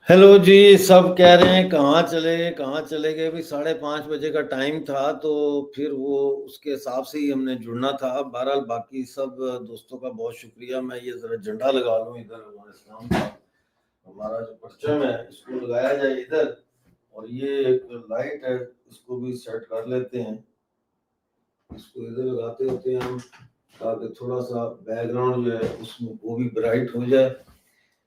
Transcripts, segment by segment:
Hello जी। सब कह रहे हैं कहाँ चले गए। भी 5:30 बजे का टाइम था, तो फिर वो उसके हिसाब से ही हमने जुड़ना था। बहरहाल बाकी सब दोस्तों का बहुत शुक्रिया। मैं ये जरा झंडा लगा लूँ इधर, अफगानिस्तान का हमारा जो परचम है इसको लगाया जाए इधर, और ये एक लाइट है इसको भी सेट कर लेते हैं। इसको इधर लगाते होते हैं हम, ताकि थोड़ा सा बैकग्राउंड जो है उसमें वो भी ब्राइट हो जाए।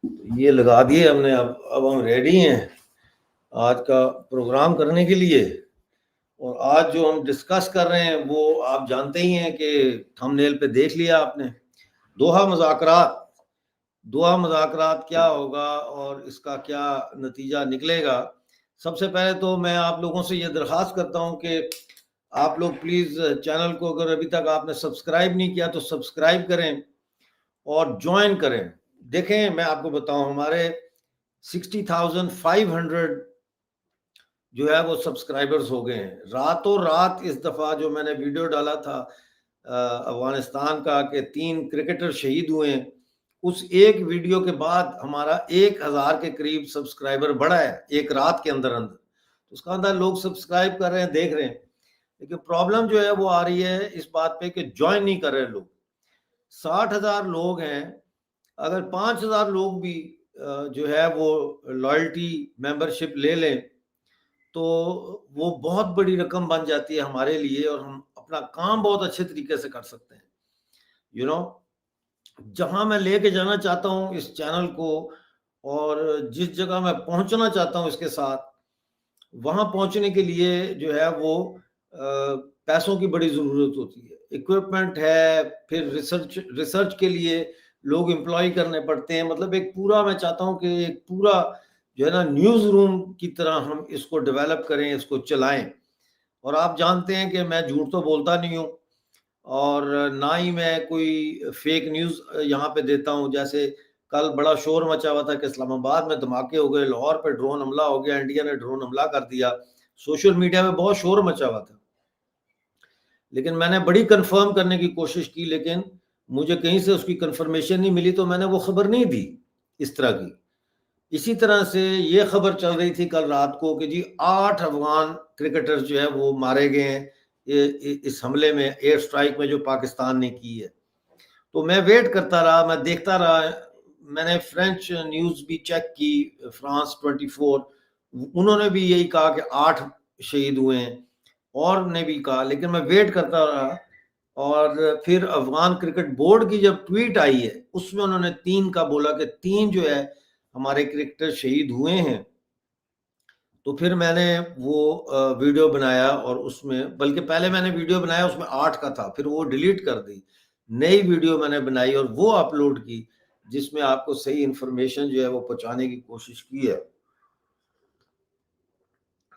तो ये लगा दिए हमने। अब हम रेडी हैं आज का प्रोग्राम करने के लिए। और आज जो हम डिस्कस कर रहे हैं वो आप जानते ही हैं कि थंबनेल पे देख लिया आपने। दोहा मुज़ाकरात। दोहा मुज़ाकरात क्या होगा और इसका क्या नतीजा निकलेगा। सबसे पहले तो मैं आप लोगों से ये दरख्वास्त करता हूं कि आप लोग प्लीज़ चैनल को अगर अभी तक आपने सब्सक्राइब नहीं किया तो सब्सक्राइब करें और ज्वाइन करें। देखें, मैं आपको बताऊं, हमारे 60,500 जो है वो सब्सक्राइबर्स हो गए हैं रातों रात। इस दफ़ा जो मैंने वीडियो डाला था अफगानिस्तान का कि 3 क्रिकेटर शहीद हुए हैं, उस एक वीडियो के बाद हमारा 1000 के करीब सब्सक्राइबर बढ़ा है एक रात के अंदर अंदर। तो उसका अंदर लोग सब्सक्राइब कर रहे हैं, देख रहे हैं। लेकिन प्रॉब्लम जो है वो आ रही है इस बात पे कि ज्वाइन नहीं कर रहे लोग। 60,000 लोग हैं, अगर 5,000 लोग भी जो है वो लॉयल्टी मेंबरशिप ले लें तो वो बहुत बड़ी रकम बन जाती है हमारे लिए, और हम अपना काम बहुत अच्छे तरीके से कर सकते हैं। यू नो, जहां मैं लेके जाना चाहता हूं इस चैनल को, और जिस जगह मैं पहुंचना चाहता हूं इसके साथ, वहां पहुंचने के लिए जो है वो पैसों की बड़ी ज़रूरत होती है। इक्विपमेंट है, फिर रिसर्च के लिए लोग एम्प्लॉय करने पड़ते हैं। मतलब एक पूरा, मैं चाहता हूं कि एक पूरा जो है ना न्यूज़ रूम की तरह हम इसको डेवलप करें, इसको चलाएं। और आप जानते हैं कि मैं झूठ तो बोलता नहीं हूँ, और ना ही मैं कोई फेक न्यूज़ यहाँ पे देता हूँ। जैसे कल बड़ा शोर मचा हुआ था कि इस्लामाबाद में धमाके हो गए, लाहौर पे ड्रोन हमला हो गया, इंडिया ने ड्रोन हमला कर दिया। सोशल मीडिया में बहुत शोर मचा हुआ था, लेकिन मैंने बड़ी कंफर्म करने की कोशिश की, लेकिन मुझे कहीं से उसकी कंफर्मेशन नहीं मिली, तो मैंने वो खबर नहीं दी इस तरह की। इसी तरह से ये खबर चल रही थी कल रात को कि जी 8 अफगान क्रिकेटर्स जो है वो मारे गए हैं इस हमले में, एयर स्ट्राइक में जो पाकिस्तान ने की है। तो मैं वेट करता रहा, मैं देखता रहा। मैंने फ्रेंच न्यूज़ भी चेक की, फ्रांस 24, उन्होंने भी यही कहा कि 8 शहीद हुए हैं, और ने भी कहा, लेकिन मैं वेट करता रहा। और फिर अफगान क्रिकेट बोर्ड की जब ट्वीट आई है उसमें उन्होंने 3 का बोला कि 3 जो है हमारे क्रिकेटर शहीद हुए हैं। तो फिर मैंने वो वीडियो बनाया, और उसमें, बल्कि पहले मैंने वीडियो बनाया उसमें 8 का था, फिर वो डिलीट कर दी। नई वीडियो मैंने बनाई और वो अपलोड की, जिसमें आपको सही इंफॉर्मेशन जो है वो पहुंचाने की कोशिश की है।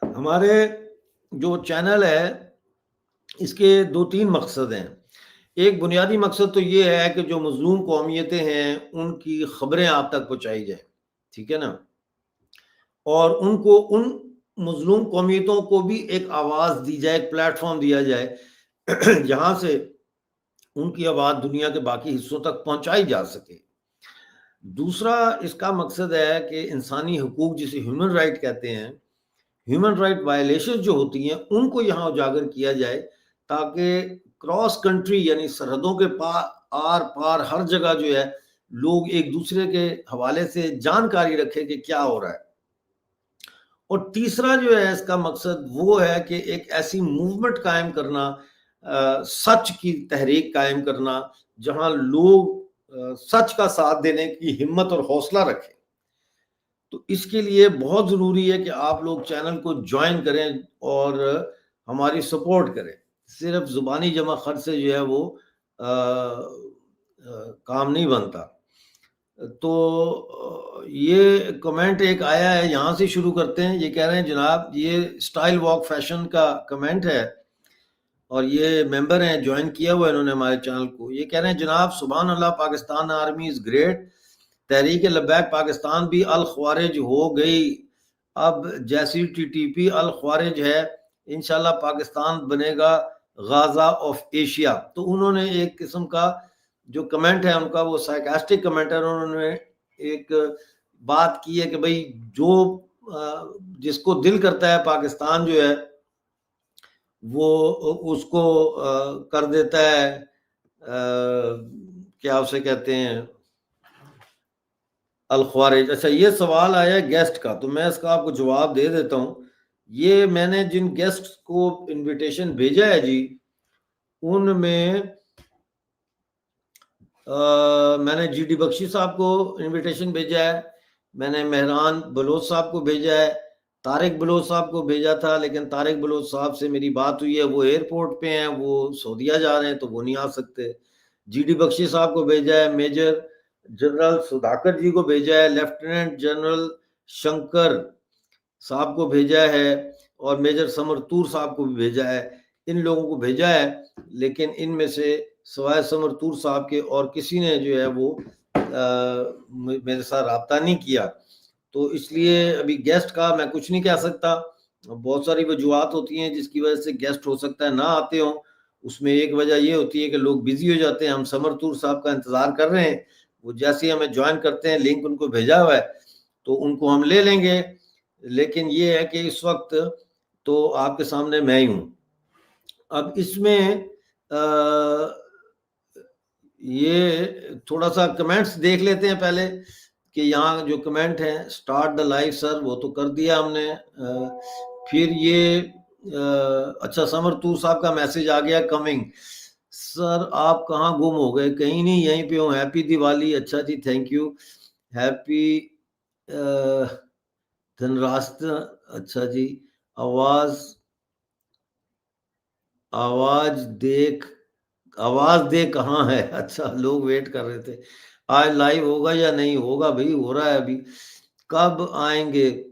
हमारे जो चैनल है इसके 2-3 मकसद हैं। एक बुनियादी मकसद तो ये है कि जो मज़लूम कौमियतें हैं उनकी खबरें आप तक पहुंचाई जाए, ठीक है ना, और उनको, उन मज़लूम कौमियतों को भी एक आवाज़ दी जाए, एक प्लेटफॉर्म दिया जाए जहाँ से उनकी आवाज़ दुनिया के बाकी हिस्सों तक पहुँचाई जा सके। दूसरा इसका मकसद है कि इंसानी हकूक़, जिसे ह्यूमन राइट कहते हैं, ह्यूमन राइट वायलेशन जो होती हैं उनको यहाँ उजागर किया जाए, ताकि क्रॉस कंट्री यानी सरहदों के आर पार हर जगह जो है लोग एक दूसरे के हवाले से जानकारी रखें कि क्या हो रहा है। और तीसरा जो है इसका मकसद वो है कि एक ऐसी मूवमेंट कायम करना, सच की तहरीक कायम करना, जहां लोग सच का साथ देने की हिम्मत और हौसला रखें। तो इसके लिए बहुत ज़रूरी है कि आप लोग चैनल को ज्वाइन करें और हमारी सपोर्ट करें। सिर्फ ज़ुबानी जमा खर्च से जो है वो काम नहीं बनता। तो ये कमेंट एक आया है, यहाँ से शुरू करते हैं। ये कह रहे हैं जनाब, ये स्टाइल वॉक फैशन का कमेंट है, और ये मेंबर हैं, ज्वाइन किया हुआ है इन्होंने हमारे चैनल को। ये कह रहे हैं जनाब, सुभान अल्लाह, पाकिस्तान आर्मी इज़ ग्रेट, तहरीक लब्बैक पाकिस्तान भी अल ख्वारिज हो गई, अब जैसी टीटीपी अल ख्वारिज है, इंशाल्लाह पाकिस्तान बनेगा गाजा ऑफ एशिया। तो उन्होंने एक किस्म का जो कमेंट है उनका वो साइकास्टिक कमेंट है। उन्होंने एक बात की है कि भाई जो जिसको दिल करता है पाकिस्तान जो है वो उसको कर देता है, क्या उसे कहते हैं, अल ख्वारिज। अच्छा, ये सवाल आया है गेस्ट का, तो मैं इसका आपको जवाब दे देता हूँ। ये मैंने जिन गेस्ट को इनविटेशन भेजा है जी, उनमें मैंने जीडी बख्शी साहब को इनविटेशन भेजा है, मैंने मेहरान बलोच साहब को भेजा है, तारिक बलोच साहब को भेजा था, लेकिन तारिक बलोच साहब से मेरी बात हुई है, वो एयरपोर्ट पे हैं, वो सऊदीया जा रहे हैं, तो वो नहीं आ सकते। जीडी बख्शी साहब को भेजा है, मेजर जनरल सुधाकर जी को भेजा है, लेफ्टिनेंट जनरल शंकर साहब को भेजा है, और मेजर समरतूर साहब को भी भेजा है। इन लोगों को भेजा है, लेकिन इनमें से सवाए समरतूर साहब के और किसी ने जो है वो मेरे साथ रब्ता नहीं किया। तो इसलिए अभी गेस्ट का मैं कुछ नहीं कह सकता। बहुत सारी वजूहत होती हैं जिसकी वजह से गेस्ट हो सकता है ना आते हों। उसमें एक वजह ये होती है कि लोग बिजी हो जाते हैं। हम समरतूर साहब का इंतजार कर रहे हैं, वो जैसे ही हमें ज्वाइन करते हैं, लिंक उनको भेजा हुआ है, तो उनको हम ले लेंगे। लेकिन ये है कि इस वक्त तो आपके सामने मैं ही हूँ। अब इसमें ये थोड़ा सा कमेंट्स देख लेते हैं पहले, कि यहाँ जो कमेंट है, स्टार्ट द लाइव सर, वो तो कर दिया हमने। फिर ये अच्छा, समर तूर साहब का मैसेज आ गया, कमिंग सर, आप कहाँ गुम हो गए? कहीं नहीं, यहीं पे हूँ, हैप्पी दिवाली। अच्छा जी, थैंक यू, हैप्पी धनराष्ट्र। अच्छा जी, आवाज आवाज देख आवाज दे कहाँ है? अच्छा, लोग वेट कर रहे थे। आज लाइव होगा या नहीं होगा? भाई हो रहा है अभी। कब आएंगे?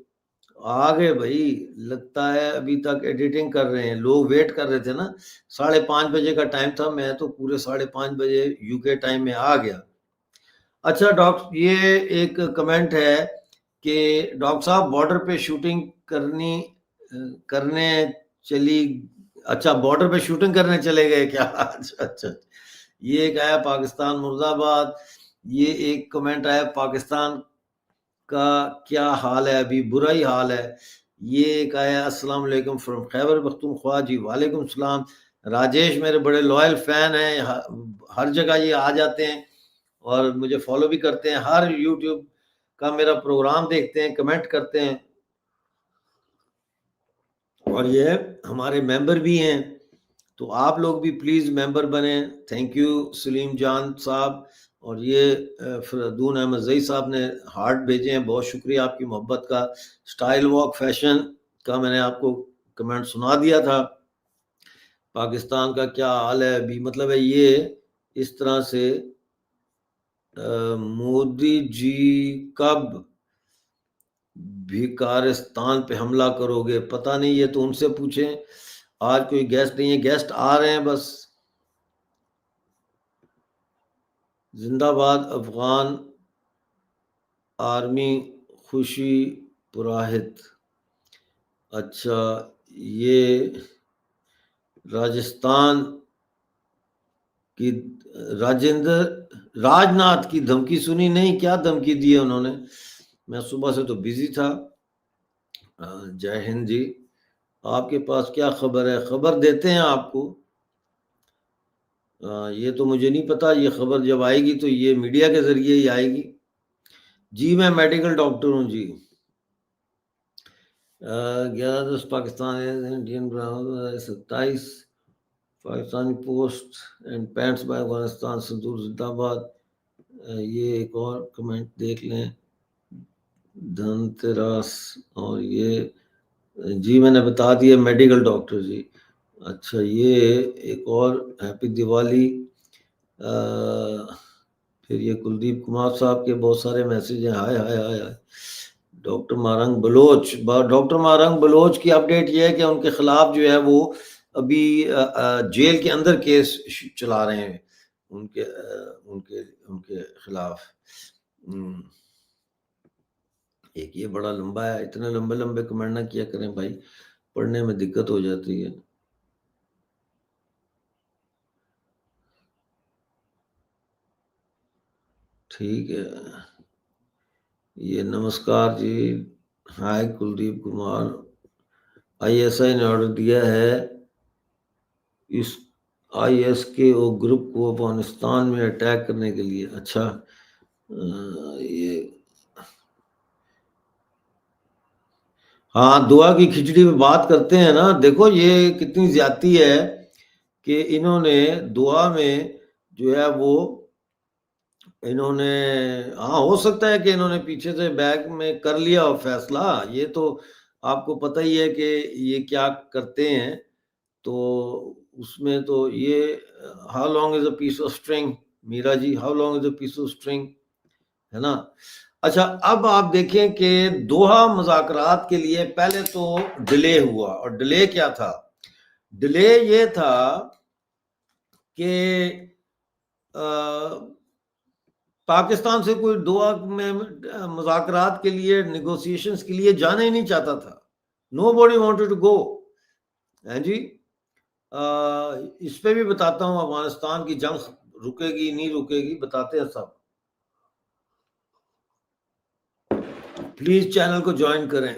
आ गए भाई, लगता है अभी तक एडिटिंग कर रहे हैं, लोग वेट कर रहे थे ना। 5:30 बजे का टाइम था, मैं तो पूरे 5:30 बजे यूके टाइम में आ गया। अच्छा डॉक्टर, ये एक कमेंट है कि डॉक्टर साहब बॉर्डर पे शूटिंग करने चली। अच्छा, बॉर्डर पे शूटिंग करने चले गए क्या? अच्छा अच्छा, ये एक आया पाकिस्तान मुर्दाबाद। ये एक कमेंट आया, पाकिस्तान का क्या हाल है? अभी बुरा ही हाल है। ये एक आया, अस्सलाम वालेकुम फ्रॉम खैबर पख्तूनख्वा। जी वालेकुम सलाम। राजेश मेरे बड़े लॉयल फैन हैं, हर जगह ये आ जाते हैं और मुझे फॉलो भी करते हैं, हर यूट्यूब का मेरा प्रोग्राम देखते हैं, कमेंट करते हैं, और ये हमारे मेंबर भी हैं। तो आप लोग भी प्लीज़ मेंबर बने। थैंक यू सलीम जान साहब, और ये फरदून अहमद जई साहब ने हार्ट भेजे हैं, बहुत शुक्रिया आपकी मोहब्बत का। स्टाइल वॉक फैशन का मैंने आपको कमेंट सुना दिया था। पाकिस्तान का क्या हाल है अभी, मतलब है ये इस तरह से, मोदी जी कब भिकारिस्तान पे हमला करोगे? पता नहीं, ये तो उनसे पूछें। आज कोई गेस्ट नहीं है, गेस्ट आ रहे हैं बस। जिंदाबाद अफगान आर्मी, खुशी पुराहित। अच्छा, ये राजस्थान की राजेंद्र राजनाथ की धमकी सुनी नहीं? क्या धमकी दी है उन्होंने? मैं सुबह से तो बिजी था। जय हिंद जी, आपके पास क्या खबर है? खबर देते हैं आपको। ये तो मुझे नहीं पता, ये खबर जब आएगी तो ये मीडिया के जरिए ही आएगी। जी मैं मेडिकल डॉक्टर हूँ जी। 11 10 Pakistan Indian 27 Pakistani post and pants by Afghanistan संतूर जिंदाबाद। ये एक और कमेंट देख लें, धनतेरस, और ये जी मैंने बता दिया, मेडिकल डॉक्टर जी। अच्छा, ये एक और हैप्पी दिवाली। फिर ये कुलदीप कुमार साहब के बहुत सारे मैसेज हैं, हाय हाय हाय हाय। Doctor Marang Bloch, doctor Marang Bloch की अपडेट ये है कि उनके खिलाफ जो है वो अभी जेल के अंदर केस चला रहे हैं, उनके उनके उनके खिलाफ। एक ये बड़ा लंबा है, इतने लंबे लंबे कमेंट ना किया करें भाई, पढ़ने में दिक्कत हो जाती है। ठीक है, ये नमस्कार जी, हाय कुलदीप कुमार, आईएसआई ने ऑर्डर दिया है इस आईएसकेओ ग्रुप को अफगानिस्तान में अटैक करने के लिए। अच्छा, ये हाँ, दुआ की खिचड़ी में बात करते हैं ना। देखो ये कितनी ज्यादती है कि इन्होंने दुआ में जो है वो इन्होंने, हाँ हो सकता है कि इन्होंने पीछे से बैग में कर लिया हो फैसला। ये तो आपको पता ही है कि ये क्या करते हैं। तो उसमें तो ये how long is a piece of string, Meera ji, how long is a piece of string, है ना। अच्छा, अब आप देखें कि दोहा मुज़ाकरात के लिए पहले तो डिले हुआ, और डिले क्या था? डिले ये था कि पाकिस्तान से कोई दोहा में मुज़ाकरात के लिए, नेगोशिएशंस के लिए जाना ही नहीं चाहता था। नोबडी वांटेड टू गो, हैं जी। इस पे भी बताता हूँ, अफगानिस्तान की जंग रुकेगी नहीं रुकेगी, बताते हैं सब। प्लीज चैनल को ज्वाइन करें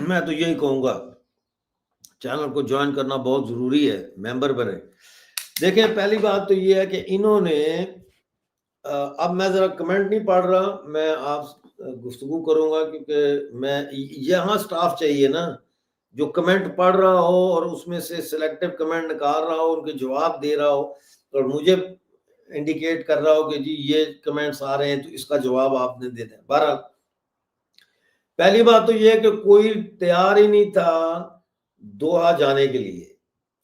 मैं तो यही कहूंगा, चैनल को ज्वाइन करना बहुत जरूरी है, मेंबर बने। देखें, पहली बात तो ये है कि इन्होंने अब मैं जरा कमेंट नहीं पढ़ रहा, मैं आप गुफ्तगू करूंगा, क्योंकि मैं यहाँ स्टाफ चाहिए ना जो कमेंट पढ़ रहा हो और उसमें से सिलेक्टिव कमेंट निकाल रहा हो, उनके जवाब दे रहा हो, और मुझे इंडिकेट कर रहा हो कि जी ये कमेंट्स आ रहे हैं तो इसका जवाब आपने दे दें। बहरहाल, पहली बात तो ये है कि कोई तैयार ही नहीं था दोहा जाने के लिए,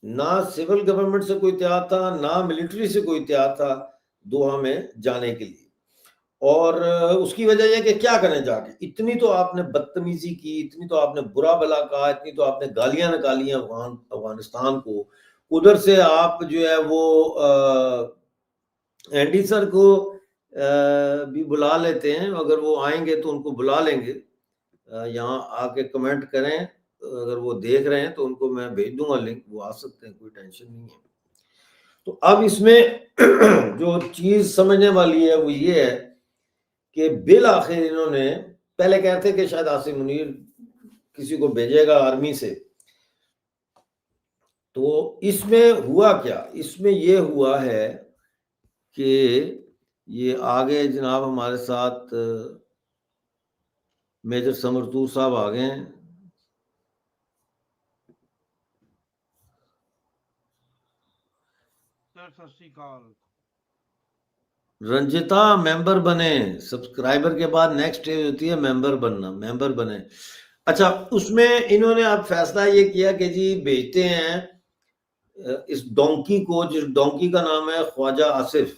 ना सिविल गवर्नमेंट से कोई तैयार था, ना मिलिट्री से कोई तैयार था दोहा में जाने के लिए। और उसकी वजह यह कि क्या करें जाके, इतनी तो आपने बदतमीजी की, इतनी तो आपने बुरा भला कहा, इतनी तो आपने गालियां निकाली अफगानिस्तान को। उधर से आप जो है वो एंडी सर को भी बुला लेते हैं, अगर वो आएंगे तो उनको बुला लेंगे, यहाँ आके कमेंट करें, अगर वो देख रहे हैं तो उनको मैं भेज दूंगा लिंक, वो आ सकते हैं, कोई टेंशन नहीं है। तो अब इसमें जो चीज समझने वाली है वो ये है कि बिल आखिर इन्होंने, पहले कहते कि शायद आसिम मुनीर किसी को भेजेगा आर्मी से, तो इसमें हुआ क्या? इसमें ये हुआ है कि ये आगे जनाब हमारे साथ मेजर समरतूर साहब आ गए हैं। सत श्री अकाल। रंजिता मेंबर बने, सब्सक्राइबर के बाद नेक्स्ट स्टेज होती है मेंबर बनना, मेंबर बने। अच्छा, उसमें इन्होंने अब फैसला ये किया कि जी भेजते हैं इस डोंकी को, जिस डोंकी का नाम है ख्वाजा आसिफ,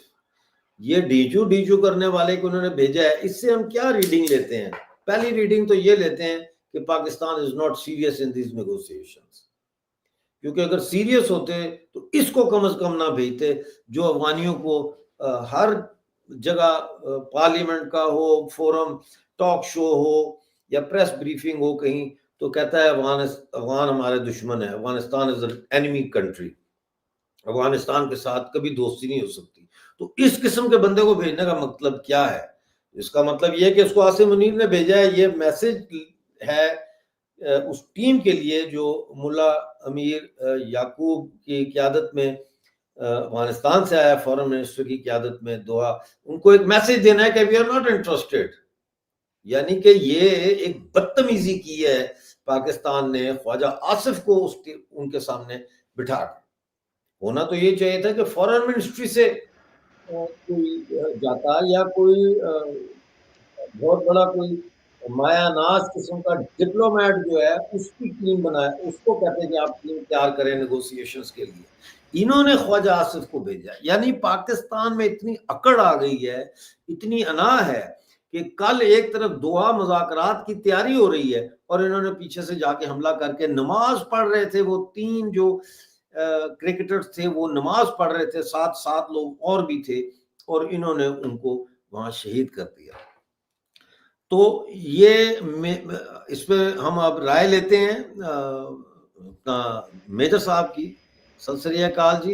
ये डीजू डीजू करने वाले को उन्होंने भेजा है। इससे हम क्या रीडिंग लेते हैं? पहली रीडिंग तो ये लेते हैं कि Pakistan is not serious in this negotiations, क्योंकि अगर सीरियस होते तो इसको कम से कम ना भेजते, जो अफगानियों को हर जगह पार्लियामेंट का हो, फोरम, टॉक शो हो या प्रेस ब्रीफिंग हो कहीं, तो कहता है अफगान हमारे दुश्मन है, Afghanistan is an enemy country, Afghanistan के साथ कभी दोस्ती नहीं हो सकती। तो इस किस्म के बंदे को भेजने का मतलब क्या है? इसका मतलब यह है कि उसको आसिम मुनीर ने भेजा है, ये मैसेज है उस टीम के लिए जो मुल्ला अमीर याकूब की क़यादत में अफगानिस्तान से आया, फॉरेन मिनिस्टर की क़यादत में दोहा, उनको एक मैसेज देना है कि वी आर नॉट इंटरेस्टेड। यानी कि ये एक बदतमीजी की है पाकिस्तान ने ख्वाजा आसिफ को उनके सामने बिठा कर। होना तो ये चाहिए था कि फॉरेन मिनिस्ट्री से कोई जाता, या कोई बहुत बड़ा कोई मायानाज किस्म का डिप्लोमेट जो है उसकी टीम बनाए, उसको कहते हैं कि आप टीम तैयार करें नेगोशिएशंस के लिए। इन्होंने ख्वाजा आसिफ को भेजा, यानी पाकिस्तान में इतनी अकड़ आ गई है, इतनी अना है कि कल एक तरफ दोहा मुज़ाकरात की तैयारी हो रही है और इन्होंने पीछे से जाके हमला करके, नमाज पढ़ रहे थे वो तीन जो क्रिकेटर्स थे, वो नमाज पढ़ रहे थे, साथ सात लोग और भी थे, और इन्होंने उनको वहां शहीद कर दिया। तो ये इस पे हम अब राय लेते हैं मेजर साहब की। सत श्री अकाल जी,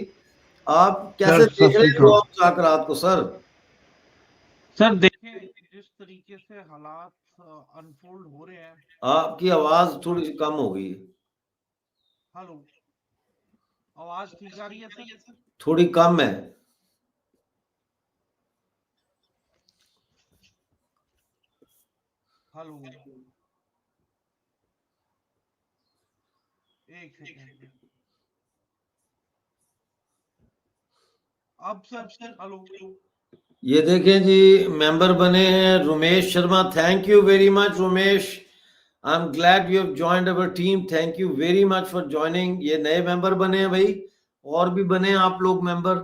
आप कैसे देख रहे हैं दोहा मुज़ाकरात को सर? सर देखें जिस तरीके से हालात अनफोल्ड हो रहे हैं। आपकी आवाज थोड़ी सी कम हो गई है। हेलो, आवाज ठीक आ रही है सर? थोड़ी कम है। हेलो, एक सेकेंड। अब सर, हेलो। ये देखें जी, मेंबर बने हैं Rumesh Sharma. Thank you very much Rumesh. I am glad you have joined our team. Thank you very much for joining. ये नए मेंबर बने हैं भाई, और भी बने हैं आप लोग मेंबर।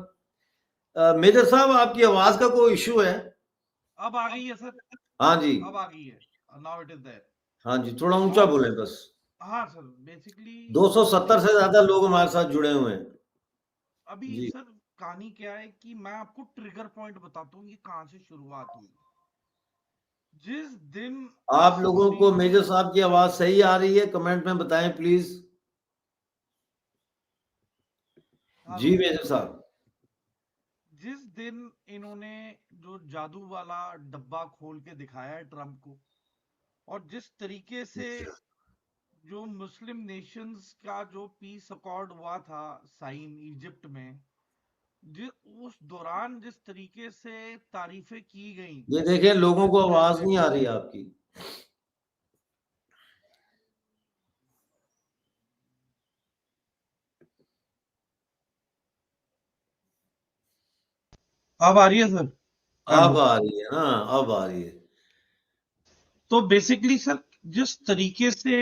मेजर साहब, आपकी आवाज का कोई इशू है? अब आ गई है सर? हाँ जी, अब आ गई है, नाउ इट इज देयर। हाँ जी, थोड़ा ऊंचा और बोले बस। हाँ सर, बेसिकली 270 से देखिए ज्यादा लोग हमारे साथ जुड़े हुए हैं। अभी जी, सर, कहानी क्या है कि मैं आपको ट्रिगर पॉइंट बताता हूँ ये कहाँ से शुरुआत हुई। जिस दिन आप इस लोगों को चीज मेजर साहब की आवाज सही आ रही है? कमेंट में बताएं प्लीज। हेलो, जी मेजर साहब। जिस दिन इन्होंने जो जादू वाला डब्बा खोल के दिखाया है ट्रम्प को, और जिस तरीके से जो मुस्लिम नेशंस का जो पीस अकॉर्ड हुआ था साइन इजिप्ट में, उस दौरान जिस तरीके से तारीफें की गई ये देखें, लोगों को यूएस आवाज नहीं प्रेसिडेंट आ की। रही आपकी। अब आ रही है सर? हेलो। अब आ रही है ना, अब आ रही है। तो बेसिकली सर, जिस तरीके से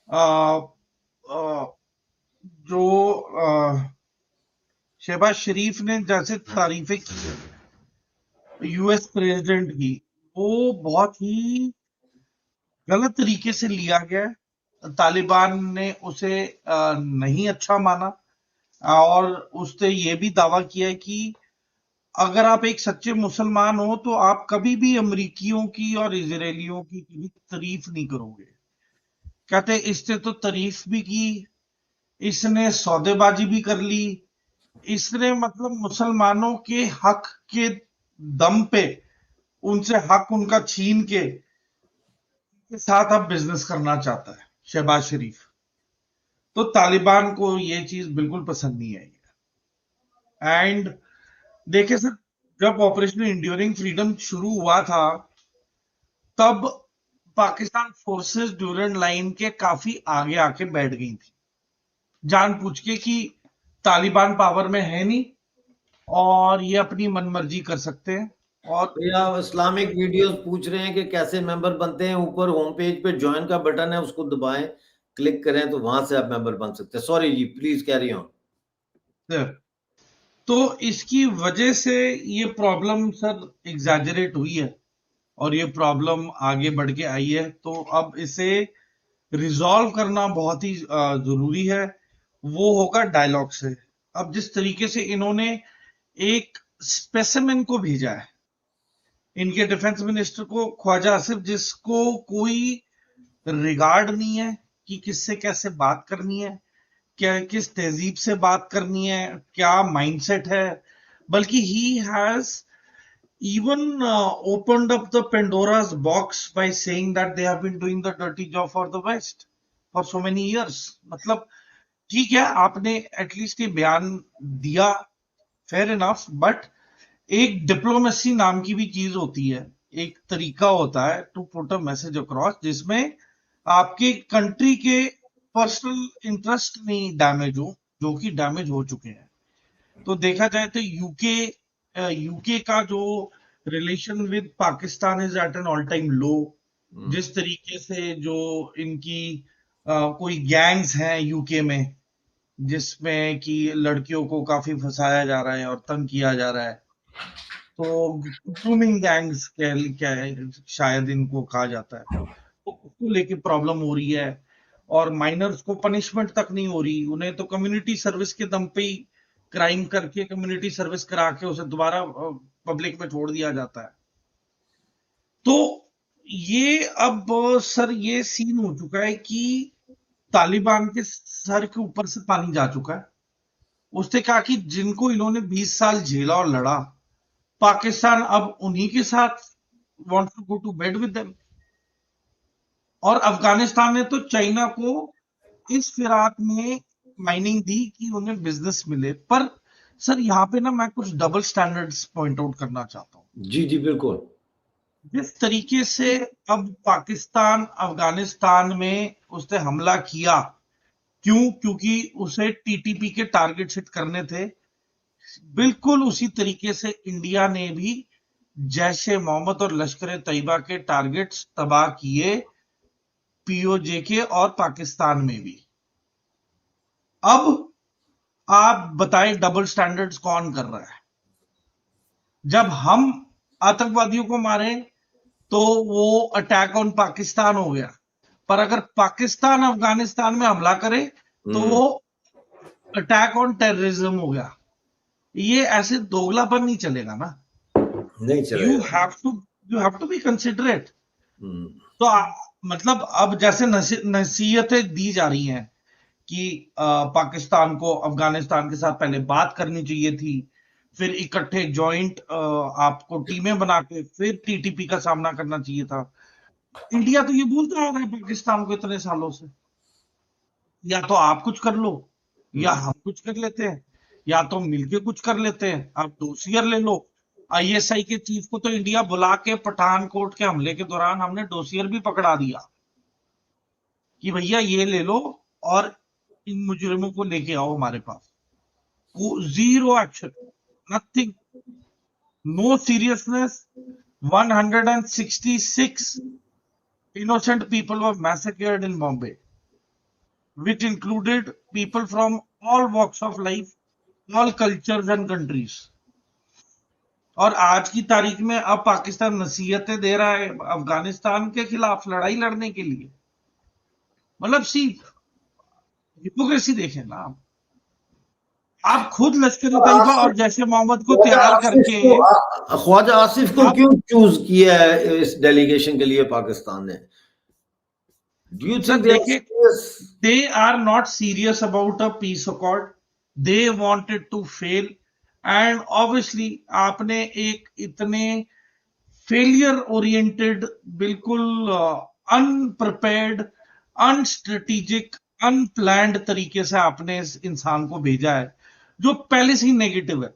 आ, आ, जो शहबाज शरीफ ने जैसे तारीफें की यूएस प्रेसिडेंट की, वो बहुत ही गलत तरीके से लिया गया। तालिबान ने उसे नहीं अच्छा माना, और उसने ये भी दावा किया है कि अगर आप एक सच्चे मुसलमान हो तो आप कभी भी अमरीकियों की और इजरायलियों की कभी तारीफ नहीं करोगे। कहते इसने तो तारीफ भी की, इसने सौदेबाजी भी कर ली, इसने मतलब मुसलमानों के हक के दम पे उनसे हक उनका छीन के साथ अब बिजनेस करना चाहता है शहबाज शरीफ। तो तालिबान को ये चीज बिल्कुल पसंद नहीं आई है। एंड देखिए सर, जब ऑपरेशन इंड्योरिंग फ्रीडम शुरू हुआ था, तब पाकिस्तान फोर्सेस ड्यूरेंट लाइन के काफी आगे आके बैठ गई थी, जानबूझ के कि तालिबान पावर में है नहीं और ये अपनी मनमर्जी कर सकते हैं। और भैया, इस्लामिक वीडियोस पूछ रहे हैं कि कैसे मेंबर बनते हैं। ऊपर होम पेज पे ज्वाइन का बटन है, उसको दबाएं, क्लिक करें तो वहां से आप मेंबर बन सकते हैं। सॉरी जी, प्लीज कैरी ऑन। तो इसकी वजह से ये प्रॉब्लम सर एग्जैजरेट हुई है, और ये प्रॉब्लम आगे बढ़ के आई है। तो अब इसे रिजॉल्व करना बहुत ही जरूरी है। वो होगा डायलॉग से। अब जिस तरीके से इन्होंने एक स्पेसिमेन को भेजा है, इनके डिफेंस मिनिस्टर को, ख्वाजा आसिफ, जिसको कोई रिगार्ड नहीं है कि किससे कैसे बात करनी है, क्या किस तहजीब से बात करनी है, क्या माइंडसेट है, बल्कि he has even opened up the Pandora's box by saying that they have been doing the dirty job for the West for so many years. मतलब ठीक है, आपने एटलीस्ट ये बयान दिया, फेयर इनफ, बट एक डिप्लोमेसी नाम की भी चीज होती है, एक तरीका होता है to put a message across, जिसमें आपके कंट्री के पर्सनल इंटरेस्ट नहीं डैमेज हो, जो कि डैमेज हो चुके हैं। तो देखा जाए तो यूके का जो relation with Pakistan is at an all time low. जिस तरीके से जो इनकी कोई गैंग्स हैं यूके में, जिसमें कि लड़कियों को काफी फंसाया जा रहा है और तंग किया जा रहा है, तो ग्रूमिंग गैंग्स क्या है शायद इनको कहा जाता है, तो उसको लेके प्रॉब्लम हो रही है। और माइनर्स को पनिशमेंट तक नहीं हो रही, उन्हें तो कम्युनिटी सर्विस के दम पे ही क्राइम करके कम्युनिटी सर्विस करा के उसे दोबारा पब्लिक में छोड़ दिया जाता है। तो ये अब सर ये सीन हो चुका है कि तालिबान के सर के ऊपर से पानी जा चुका है। उसने कहा कि जिनको इन्होंने 20 साल झेला और लड़ा, पाकिस्तान अब उन्हीं के साथ wants to go to bed with them। और अफगानिस्तान ने तो चाइना को इस फिराक में माइनिंग दी कि उन्हें बिजनेस मिले। पर सर यहाँ पे ना मैं कुछ डबल स्टैंडर्ड्स पॉइंट आउट करना चाहता हूँ। जी जी बिल्कुल। जिस तरीके से अब पाकिस्तान अफगानिस्तान में उसने हमला किया, क्यों? क्योंकि उसे टीटीपी के टारगेट हिट करने थे। बिल्कुल उसी तरीके से इंडिया ने भी जैश ए मोहम्मद और लश्कर ए तैयबा के टारगेट्स तबाह किए, पीओजे के और पाकिस्तान में भी। अब आप बताएं डबल स्टैंडर्ड्स कौन कर रहा है? जब हम आतंकवादियों को मारे तो वो अटैक ऑन पाकिस्तान हो गया, पर अगर पाकिस्तान अफगानिस्तान में हमला करे तो वो अटैक ऑन टेररिज्म हो गया। ये ऐसे दोगलापन नहीं चलेगा ना। नहीं यू चलेगा। Have to be considerate. Hmm, तो मतलब अब जैसे नसीहतें दी जा रही हैं कि पाकिस्तान को अफगानिस्तान के साथ पहले बात करनी चाहिए थी, फिर इकट्ठे जॉइंट आपको टीमें बना के फिर टीटीपी का सामना करना चाहिए था। इंडिया तो ये बोलता आ रहा है पाकिस्तान को इतने सालों से, या तो आप कुछ कर लो या हम कुछ कर लेते हैं, या तो मिलके कुछ कर लेते हैं, आप डोसियर ले लो। आईएसआई के चीफ को तो इंडिया बुला के पठानकोट के हमले के दौरान हमने डोसियर भी पकड़ा दिया कि भैया ये ले लो और इन मुजरिमों को लेके आओ हमारे पास। Zero action, nothing, no seriousness. 166 innocent people were massacred in Bombay, which included people from all walks of life, all cultures and countries। और आज की तारीख में अब पाकिस्तान नसीहतें दे रहा है अफगानिस्तान के खिलाफ लड़ाई लड़ने के लिए। मतलब सी हिपोक्रेसी देखें ना आप खुद लश्कर तैयबा और जैश ए मोहम्मद को तैयार करके ख्वाजा आसिफ को आप क्यों चूज किया है इस डेलीगेशन के लिए पाकिस्तान ने? Do you sir think they are देखिए, serious? they are not serious about a peace accord, they wanted to fail। and obviously आपने एक इतने फेलियर ओरिएंटेड, बिल्कुल अनप्रिपेयर्ड, अनस्ट्रेटेजिक, अनप्लैंड तरीके से आपने इस इंसान को भेजा है जो पहले से ही नेगेटिव है।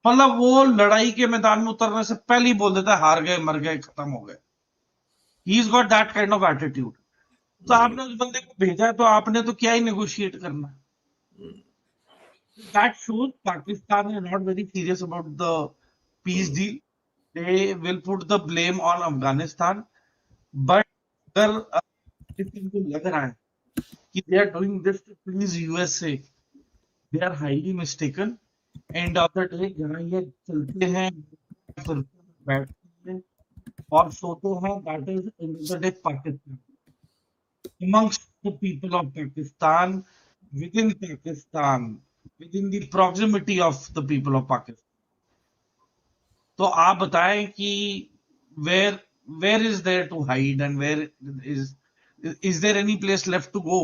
मतलब वो लड़ाई के मैदान में उतरने से पहले ही बोल देता है हार गए, मर गए, खत्म हो गए। He is got that kind of attitude. तो आपने उस बंदे को भेजा है तो आपने तो क्या ही नेगोशिएट करना है। That shows Pakistan is not very serious about the peace deal. They will put the blame on Afghanistan. But अगर इनको लग रहा है कि they are doing this to please USA, they are highly mistaken. End of the day जहां ये चलते हैं फिर बैठते हैं और सोते हैं, that is in the day Pakistan. amongst the people of Pakistan, within the proximity of the people of Pakistan। तो आप बताएं कि where where is there to hide and where is there any place left to go?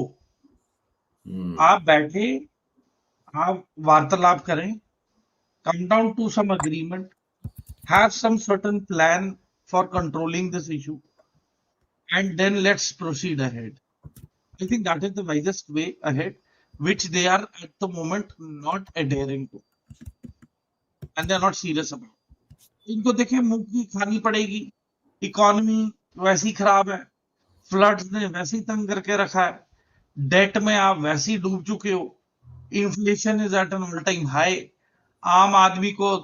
आप बैठे, आप वार्तालाप करें, come down to some agreement, have some certain plan for controlling this issue, and then let's proceed ahead। I think that is the wisest way ahead, which they are at the moment not adhering to, and they are not serious about। इनको देखें मुंह की खानी पड़ेगी, economy वैसी खराब है, floods ने वैसे ही तंग करके रखा है, डेट में आप वैसे ही डूब चुके हो, inflation is at an all time high. आम आदमी को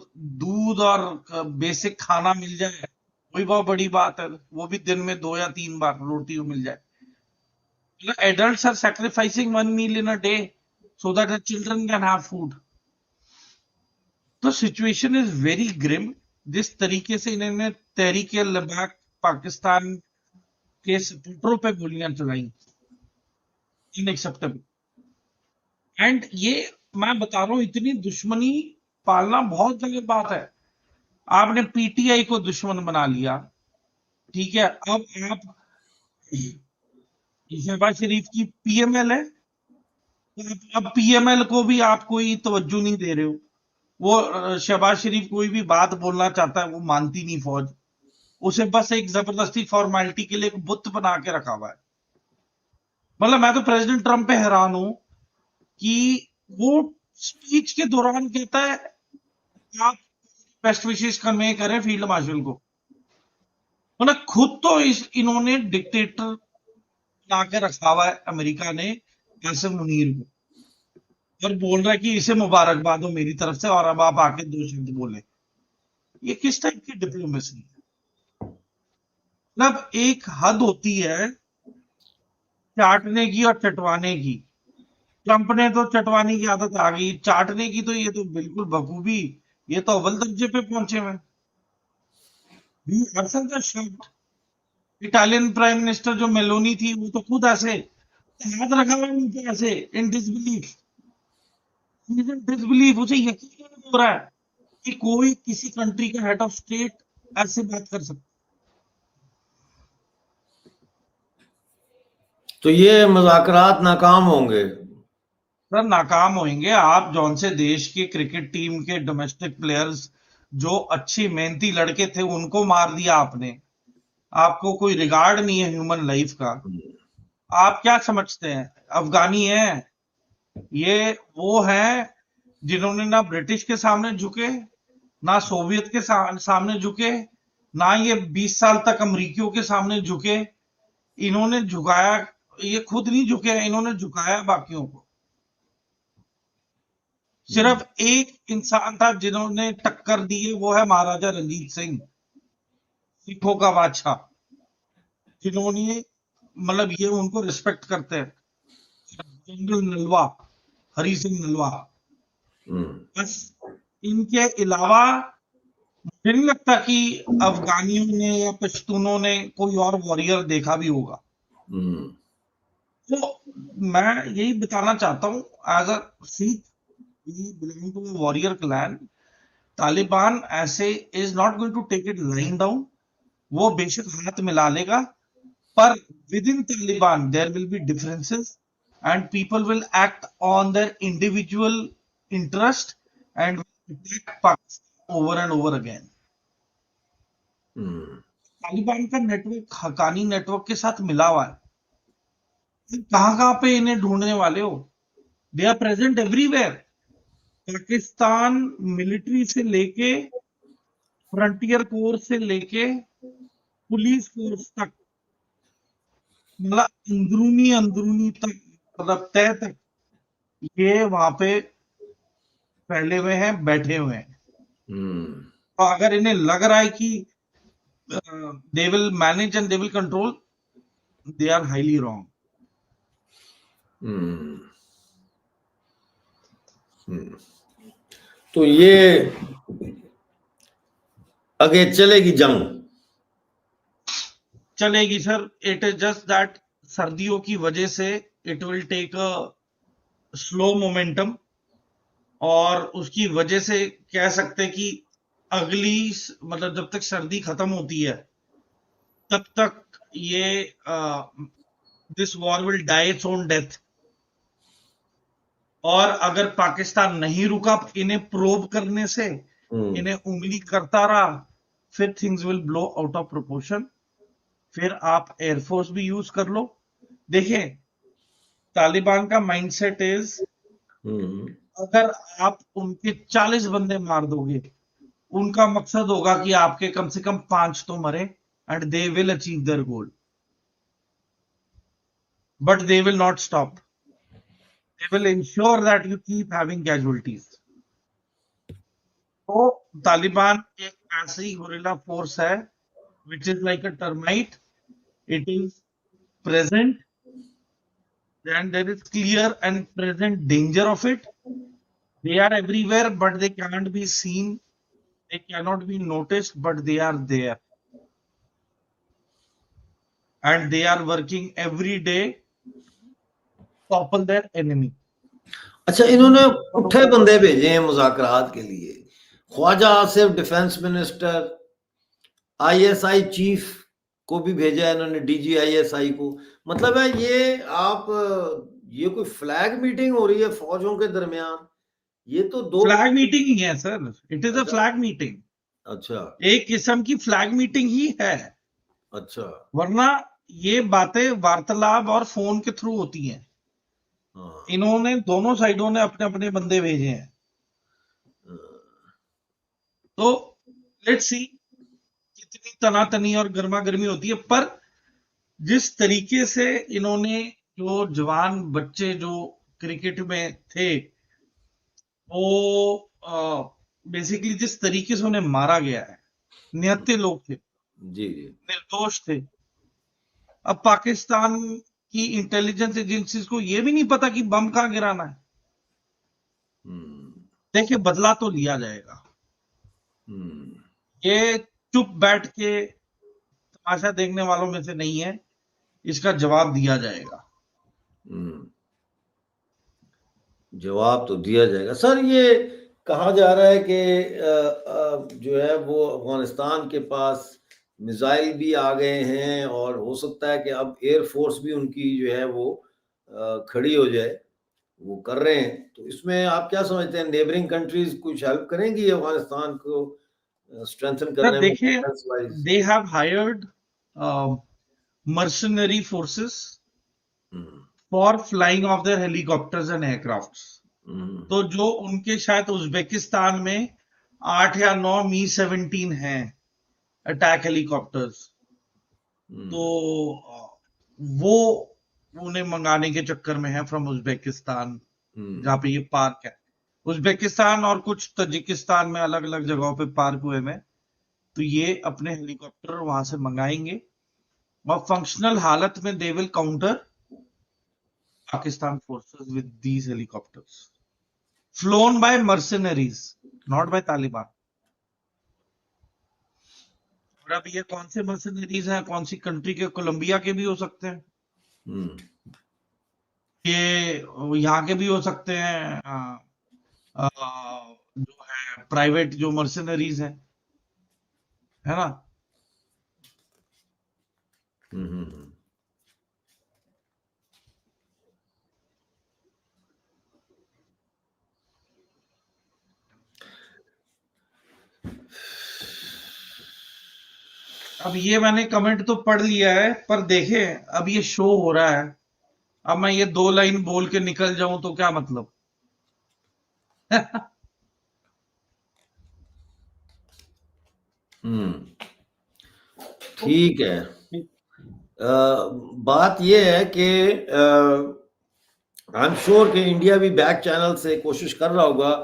दूध और बेसिक खाना मिल जाए वही बहुत बड़ी बात है, वो भी दिन में 2 या 3 बार रोटी मिल जाए। Adults are sacrificing 1 meal in a day so that the children can have food। तो सिचुएशन इज वेरी ग्रिम। जिस तरीके से इन्होंने तहरीक लद्दाख पाकिस्तान के सपोर्टरों पे गोलियां चलाई, इनएक्सेप्टेबल। एंड ये मैं बता रहा हूं, इतनी दुश्मनी पालना बहुत गलत बात है। आपने पीटीआई को दुश्मन बना लिया, ठीक है, अब आप शहबाज शरीफ की पीएमएल है, अब पीएमएल को भी आप कोई तवज्जो नहीं दे रहे हो। वो शहबाज शरीफ कोई भी बात बोलना चाहता है, वो मानती नहीं फौज, उसे बस एक जबरदस्ती फॉर्मेलिटी के लिए एक बुत बना के रखा हुआ है। मतलब मैं तो प्रेसिडेंट ट्रम्प पे हैरान हूं कि वो स्पीच के दौरान कहता है आप बेस्ट विशेस कन्वे करें फील्ड मार्शल को। मतलब खुद तो इन्होंने डिक्टेटर बना के रखा हुआ है अमेरिका ने आसिम मुनीर को, और बोल रहा है कि इसे मुबारकबाद हो मेरी तरफ से और अब आप आके 2 शब्द बोले। ये किस टाइप की डिप्लोमेसी है? मतलब एक हद होती है चाटने की और चटवाने की। ट्रंप ने तो चटवाने की आदत आ गई, चाटने की तो ये तो बिल्कुल बखूबी, ये तो अव्वल दर्जे पे पहुंचे हुए। इटालियन प्राइम मिनिस्टर जो मेलोनी थी, वो तो खुद ऐसे हाथ रखा हुआ नीचे ऐसे इन डिसबिलीफ, उसे यकीन नहीं हो रहा है कि कोई किसी कंट्री का हेड ऑफ स्टेट ऐसे बात कर सकता। तो ये मुज़ाकरात नाकाम होंगे। सर नाकाम होंगे। आप जौन से देश के क्रिकेट टीम के डोमेस्टिक प्लेयर्स जो अच्छी मेहनती लड़के थे उनको मार दिया आपने, आपको कोई रिगार्ड नहीं है ह्यूमन लाइफ का। आप क्या समझते हैं अफगानी है? ये वो है जिन्होंने ना ब्रिटिश के सामने झुके, ना सोवियत के सामने झुके, ना ये 20 साल तक अमरीकियों के सामने झुके। इन्होंने झुकाया, ये खुद नहीं झुके, इन्होंने झुकाया बाकियों को। सिर्फ एक इंसान था जिन्होंने टक्कर दी है, वो है महाराजा रंजीत सिंह, सिखों का बादशाह, जिन्होंने मतलब ये उनको रिस्पेक्ट करते हैं। जनरल नलवा, हरी सिंह नलवा, बस इनके अलावा मुझे नहीं लगता कि अफगानियों ने या पश्तूनों ने कोई और वॉरियर देखा भी होगा। तो मैं यही बताना चाहता हूं, as a Sikh we belong to a warrior clan. Taliban ऐसे is not going to take it lying down. वो बेशक हाथ मिला लेगा, पर within Taliban there will be differences and people will act on their individual interest and attack Pakistan over and over again. Taliban का network Haqqani network के साथ मिला हुआ है। कहां पे इन्हें ढूंढने वाले हो? They are present everywhere. Pakistan military से लेके, फ्रंटियर फोर्स से लेके, पुलिस फोर्स तक, मतलब अंदरूनी अंदरूनी तक, मतलब तय तक ये वहां पे फैले हुए हैं, बैठे हुए हैं। तो अगर इन्हें लग रहा है कि they will manage and they will control, they are highly wrong. तो ये आगे चलेगी जंग? चलेगी sir. It is just that सर्दियों की वजह से it will take a slow momentum, और उसकी वजह से कह सकते हैं कि अगली मतलब जब तक सर्दी खत्म होती है तब तक ये this war will die its own death. और अगर पाकिस्तान नहीं रुका इन्हें प्रोब करने से, इन्हें उंगली करता रहा, फिर things will blow out of proportion. फिर आप एयरफोर्स भी यूज कर लो। देखिए तालिबान का माइंडसेट इज, अगर आप उनके 40 बंदे मार दोगे, उनका मकसद होगा कि आपके कम से कम 5 तो मरे, and they will achieve their goal, but they will not stop. They will ensure that you keep having casualties. तो तालिबान एक ऐसी गुरिल्ला फोर्स है which is like a termite. It is present and there is clear and present danger of it. They are everywhere, but they can't be seen. They cannot be noticed, but they are there. And they are working every day to topple their enemy. अच्छा, इन्होंने उठे बंदे भेजे हैं मुज़ाकरात के लिए। Khawaja Asif defence minister, ISI chief को भी भेजा है इन्होंने, डीजीआईएसआई को। मतलब है ये आप, ये कोई फ्लैग मीटिंग हो रही है फौजों के दरमियान, ये तो दो फ्लैग मीटिंग ही है सर, इट इज अ अच्छा फ्लैग मीटिंग, अच्छा एक किस्म की फ्लैग मीटिंग ही है। अच्छा। वरना ये बातें वार्तालाप और फोन के थ्रू होती हैं। हाँ इन्होंने दोनों साइडों ने अपने अपने बंदे भेजे हैं। तो लेट्स सी कितनी तनातनी और गर्मा गर्मी होती है। पर जिस तरीके से इन्होंने, जो जवान बच्चे जो क्रिकेट में थे, वो बेसिकली जिस तरीके से उन्हें मारा गया है, निहत्थे लोग थे, जी जी। निर्दोष थे। अब पाकिस्तान की इंटेलिजेंस एजेंसीज को यह भी नहीं पता कि बम कहां गिराना है। हम्म देखिए, बदला तो लिया जाएगा। हम्म ये चुप बैठ के तमाशा देखने वालों में से नहीं है, इसका जवाब दिया जाएगा। हम्म। जवाब तो दिया जाएगा सर। ये कहा जा रहा है कि जो है वो अफगानिस्तान के पास मिसाइल भी आ गए हैं और हो सकता है कि अब एयरफोर्स भी उनकी जो है वो खड़ी हो जाए, वो कर रहे हैं। तो इसमें आप क्या समझते हैं, नेबरिंग कंट्रीज कुछ हेल्प करेंगी अफगानिस्तान को स्ट्रेंथन सर करने में देखिए, defence wise? They have hired mercenary forces hmm for flying of their helicopters and aircrafts. Hmm तो जो उनके शायद उज्बेकिस्तान में 8 या 9 मी-17 हैं अटैक हेलीकॉप्टर्स, तो हम्म वो उन्हें मंगाने के चक्कर में है फ्रॉम उज्बेकिस्तान, जहां हम्म पे ये पार्क है। उज्बेकिस्तान और कुछ तजिकिस्तान में अलग अलग जगहों पे पार्क हुए में, तो ये अपने हेलीकॉप्टर वहां से मंगाएंगे और फंक्शनल हालत में they will counter Pakistan forces with these helicopters flown by mercenaries, not by Taliban. और अब ये कौन से मर्सनरीज हैं, कौन सी कंट्री के, कोलंबिया के भी हो सकते हैं, हम्म ये यहाँ के भी हो सकते हैं, अ, जो है प्राइवेट जो मर्सनरीज हैं, है ना। हम्म। अब ये मैंने कमेंट तो पढ़ लिया है, पर देखें अब ये शो हो रहा है, अब मैं ये 2 लाइन बोल के निकल जाऊं तो क्या मतलब। ठीक है। बात ये है कि आई एम श्योर कि इंडिया भी बैक चैनल से कोशिश कर रहा होगा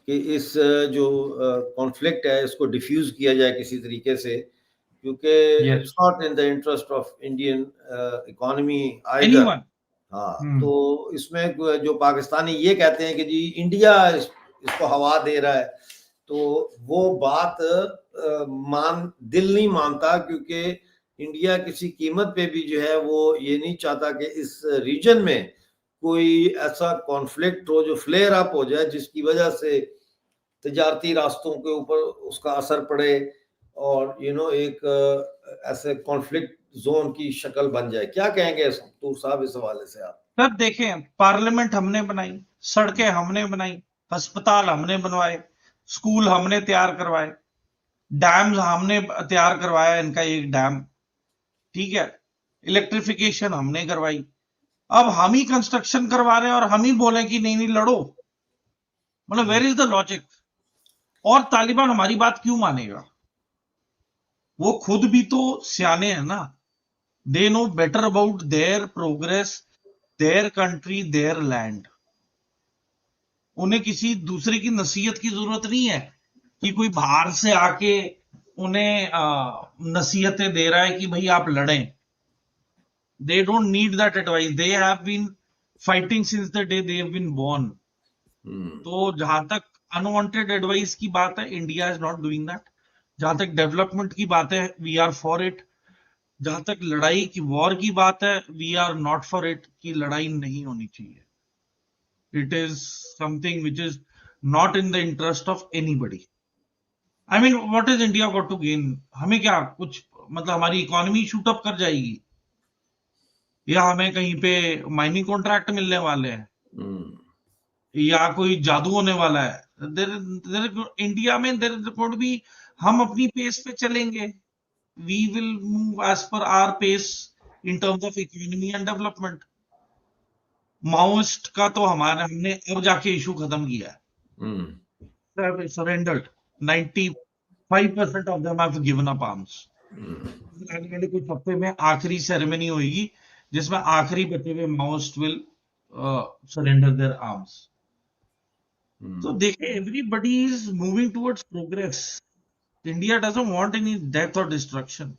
कि इस जो कॉन्फ्लिक्ट है इसको डिफ्यूज किया जाए किसी तरीके से, क्योंकि yes, it's not in the interest of Indian economy either. Anyone. हाँ, तो इसमें जो पाकिस्तानी ये कहते हैं कि जी इंडिया इसको हवा दे रहा है, तो वो बात दिल नहीं मानता, क्योंकि इंडिया किसी कीमत पे भी जो है वो ये नहीं चाहता कि इस रीजन में कोई ऐसा कॉन्फ्लिक्ट हो जो फ्लेयर अप हो जाए, जिसकी वजह से तजारती रास्तों के ऊपर उसका असर पड़े और एक ऐसे कॉन्फ्लिक्ट जोन की शक्ल बन जाए। क्या कहेंगे तूर साहब इस हवाले से आप? सर देखें, पार्लियामेंट हमने बनाई, सड़कें हमने बनाई, अस्पताल हमने बनवाए, स्कूल हमने तैयार करवाए, डैम्स हमने तैयार करवाया, इनका एक डैम, ठीक है, इलेक्ट्रिफिकेशन हमने करवाई। अब हम ही कंस्ट्रक्शन करवा रहे हैं और हम ही बोले कि नहीं नहीं लड़ो, मतलब वेयर इज द लॉजिक। और तालिबान हमारी बात क्यों मानेगा? वो खुद भी तो सियाने हैं ना, they know better about their progress, their country, there land. उन्हें किसी दूसरे की नसीहत की जरूरत नहीं है कि कोई बाहर से आके उन्हें नसीहतें दे रहा है कि भाई आप लड़ें। They don't need that advice, they have been fighting since the day they have been born. Hmm तो जहां तक अनवांटेड एडवाइस की बात है, India is not doing that. जहां तक डेवलपमेंट की बात है, वी आर फॉर इट। जहां तक लड़ाई की, वॉर की बात है, we are not for it, कि लड़ाई नहीं होनी चाहिए। It is something which is not in the interest of anybody. I mean what is India got to gain? हमें क्या कुछ, मतलब हमारी इकोनॉमी शूट अप कर जाएगी, या हमें कहीं पे माइनिंग कॉन्ट्रैक्ट मिलने वाले हैं? हम्म या कोई जादू होने वाला है। इंडिया में देर गोइंग बी, हम अपनी पेस पे चलेंगे, we will move as per our pace in terms of economy and development. Maoist का तो हमने अब जाके इशू खत्म किया है, surrendered. 95% of them have given up arms. आने वाले कुछ हफ्ते में आखिरी सेरेमनी होगी जिसमें आखिरी बचे हुए Maoist will surrender their arms. तो देखिए, everybody is moving towards progress. India doesn't want any death और destruction.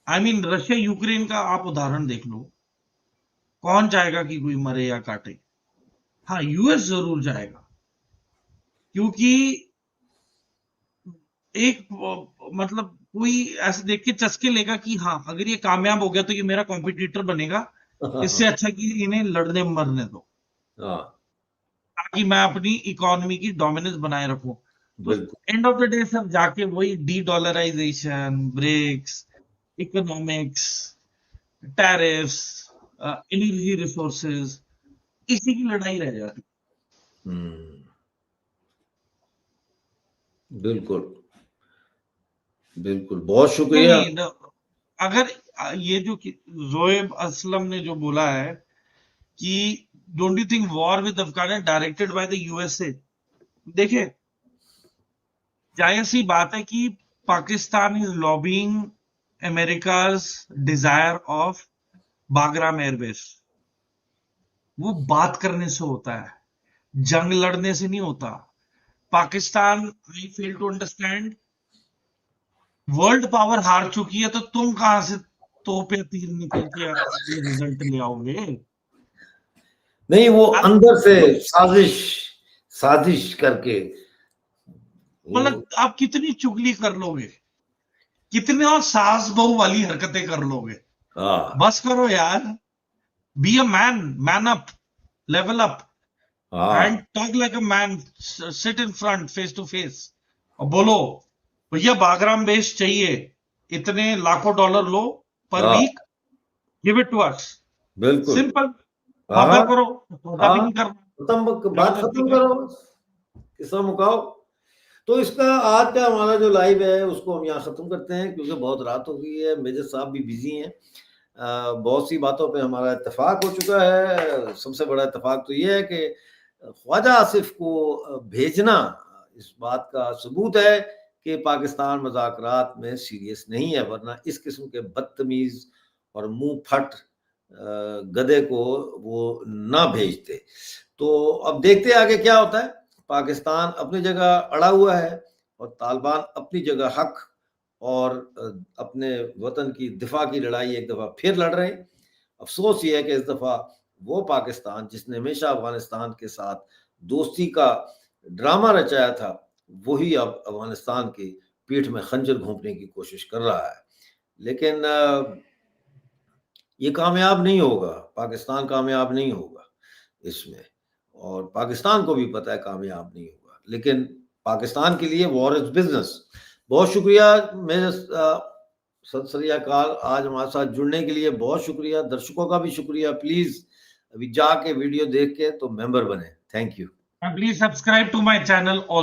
I mean, Russia Ukraine का आप उदाहरण देख लो, कौन चाहेगा कि कोई मरे या काटे? हाँ, यूएस जरूर जाएगा, क्योंकि एक मतलब कोई ऐसे देख के चस्के लेगा कि हाँ, अगर ये कामयाब हो गया तो ये मेरा कॉम्पिटिटर बनेगा, इससे अच्छा कि इन्हें लड़ने मरने दो, ताकि मैं अपनी इकोनॉमी की डोमिनेंस बनाए रखूं। तो एंड ऑफ द डे सब जाके वही de dollarization, BRICS, economics, tariffs, energy resources, इसी की लड़ाई रह जाती। बिल्कुल बिल्कुल, बहुत शुक्रिया। अगर ये जो जोएब असलम ने जो बोला है कि don't you think war with Afghanistan directed by the USA, देखिए, जाहिर सी बात है कि Pakistan is lobbying America's desire of Bagram airbase. वो बात करने से होता है, जंग लड़ने से नहीं होता। Pakistan, I fail to understand, world power हार चुकी है तो तुम कहां से तोप या तीर निकल के रिजल्ट ले आओगे? नहीं, वो अंदर से साजिश करके, मतलब आप कितनी चुगली कर लोगे, कितने और सास बहू वाली हरकतें कर लोगे? बस करो यार, be a man, man up, level up and talk like a man, sit in front face to face और बोलो, भैया बागराम बेस चाहिए, इतने लाखों डॉलर लो per week, give it to us. बिल्कुल सिंपल, ऑफर करो, सौदा भी नहीं करना, बात खत्म करो, किस्सा मुकाओ। तो इसका आज का हमारा जो लाइव है उसको हम यहाँ खत्म करते हैं, क्योंकि बहुत रात हो गई है, मेजर साहब भी बिजी हैं। बहुत सी बातों पे हमारा इत्तेफाक हो चुका है। सबसे बड़ा इत्तेफाक तो ये है कि ख्वाजा आसिफ को भेजना इस बात का सबूत है कि पाकिस्तान मज़ाकरात में सीरियस नहीं है, वरना इस किस्म के बदतमीज और मुंह फट गधे को वो ना भेजते। तो अब देखते हैं आगे क्या होता है। पाकिस्तान अपनी जगह अड़ा हुआ है और तालिबान अपनी जगह हक और अपने वतन की दिफा की लड़ाई एक दफ़ा फिर लड़ रहे हैं। अफसोस ये है कि इस दफ़ा वो पाकिस्तान जिसने हमेशा अफगानिस्तान के साथ दोस्ती का ड्रामा रचाया था, वही अब अफगानिस्तान की पीठ में खंजर घोंपने की कोशिश कर रहा है। लेकिन ये कामयाब नहीं होगा, पाकिस्तान कामयाब नहीं होगा इसमें, और पाकिस्तान को भी पता है कामयाब नहीं होगा। लेकिन पाकिस्तान के लिए वॉर इज बिजनेस। बहुत शुक्रिया मेरे सत श्री अकाल, आज हमारे साथ जुड़ने के लिए बहुत शुक्रिया। दर्शकों का भी शुक्रिया। प्लीज अभी जाके वीडियो देख के तो मेंबर बने। Thank you. Please subscribe to my channel all